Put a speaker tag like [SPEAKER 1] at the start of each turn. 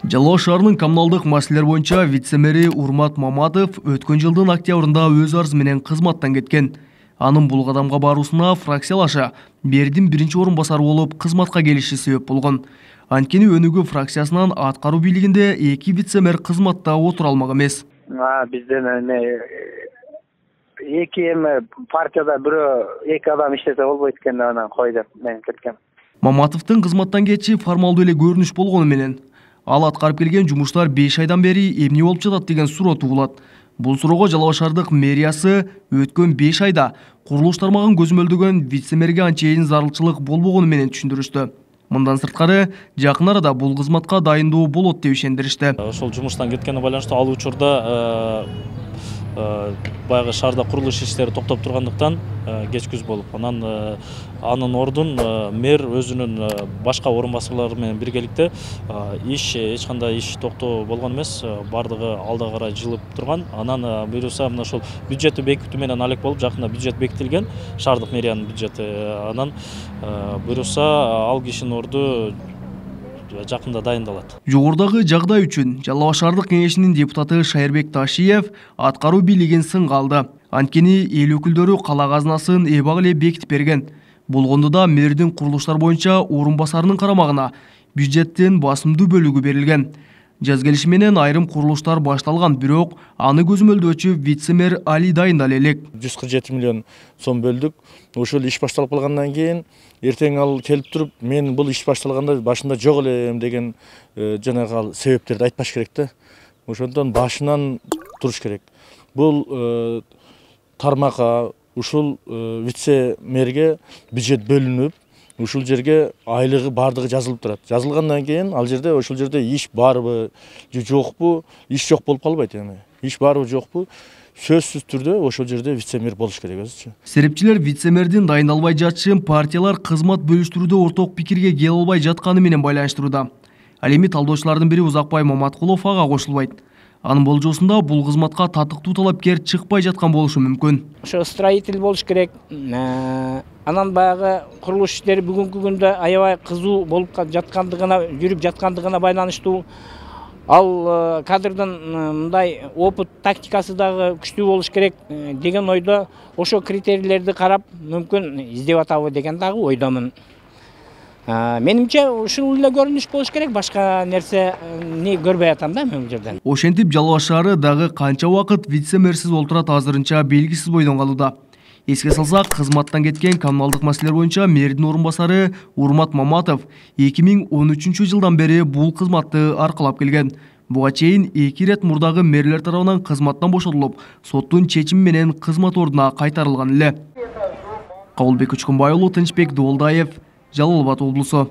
[SPEAKER 1] Жалал шаарынын коммуналдык маселелер боюнча вице-мэри Урмат Маматов өткөн жылдын октябрында өз арызы менен кызматтан кеткен. Анын бул кадамга баруусуна фракциялаша Бердин биринчи орун басары болуп кызматка келиши себеп болгон. Анткени Өнүгүү фракциясынан аткаруу бийлигинде эки вице-мэр кызматта отура алмак эмес.
[SPEAKER 2] Бизден эки партияда бирөө эки адам иштесе болбойт экен, анан кой деп мен кеткем.
[SPEAKER 1] Маматовдун кызматтан кетиши формалдуу эле көрүнүш болгону менен ал аткарып келген жумуштар 5 айдан бери эмне болуп жатат деген суроо туулат. Бул суроого Жалал шаардык мэриясы өткөн 5 айда курулуш тармагын көзөмөлдөгөн вице-мэрге анчейин зарылчылык болбогону менен түшүндүрүштү. Мындан сырткары жакын арада бул кызматка дайындоо болот деп ишендиришти.
[SPEAKER 3] Ошол жумуштан кеткенине байланыштуу ал учурда баягы шаарда курулуш иштери токтоп тургандыктан кеч күз болуп, анын ордун мэр өзүнүн башка орун басарлары менен биргеликте эч кандай иш токтоо болгон эмес, бардыгы алда карай жылып турган. Анан буюрса мына ошол бюджетти бекитүү менен алек болуп, жакында бюджет бекитилген, шаардык мэриянын бюджети. Анан буюрса ал кишинин орду жакында дайындалат.
[SPEAKER 1] Жогорудагы жагдай үчүн Жалал шаардык кеңешинин депутаты Шайырбек Ташиев аткаруу бийлигин сынга алды. Анткени эл өкүлдөрү кала казынасын эбак эле бекитип берген. Болгондо да мэрдин курулуштар боюнча орун басарынын карамагына бюджеттин басымдуу бөлүгү берилген. Жаз келиши менен айрым курулуштар башталган, бирок аны көзөмөлдөөчү вице-мэр Али дайындала элек.
[SPEAKER 4] 147 миллион сом бөлдүк. Ошол иш башталып калгандан кийин эртең ал келип туруп, мен бул иш башталганда башында жок элем деген жанагы ал себептерди айтпаш керек да. Ошондон башынан туруш керек. Бул тармакка ушул вице-мэрге бюджет бөлүнүп, ушул жерге айлыгы бардыгы жазылып турат. Жазылгандан кийин ал жерде ошол жерде иш барбы, жокпу, иш жок болуп калбайт эми. Иш барбы, жокпу? Сөзсүз түрдө ошол жерде вице-мэр болуш керек өзүчө.
[SPEAKER 1] Серепчилер вице-мэрдин дайындалбай жатышын партиялар кызмат бөлүштүрүүдө орток пикирге келе албай жатканы менен байланыштырууда. Ал эми талдоочулардын бири Узакбай Маматкулов ага кошулбайт. Анын болжоосунда бул кызматка татыктуу талапкер чыкпай жаткан болушу мүмкүн.
[SPEAKER 5] Ошо строитель болуш керек. Анан баягы курулуш иштери бүгүнкү күндө аябай кызуу болуп жаткандыгына, жүрүп жаткандыгына байланыштуу. Ал кадрдын мындай опыт тактикасы дагы күчтүү болуш керек деген ойдо, ошо критерийлерди карап мүмкүн издеп атабы деген дагы ойдомун. Менимче ушул эле көрүнүш болуш керек, башка нерсе көрбөй атам да мен бул жерден.
[SPEAKER 1] Ошентип Жалал шаары дагы канча убакыт вице-мэрсиз олтурат азырынча белгисиз бойдон калууда. Эске салсак, кызматтан кеткен коммуналдык маселелер боюнча мэрдин орун басары Урмат Маматов 2013 жылдан бери бул кызматты аркылап келген. Буга чейин 2 рет мурдагы мэрлер тарабынан кызматтан бошотулуп, соттун чечими менен кызмат ордуна кайтарылган эле. Кабылбек Учкунбай уулу, Тынчбек Дуулдаев, Жалал Абад облусу.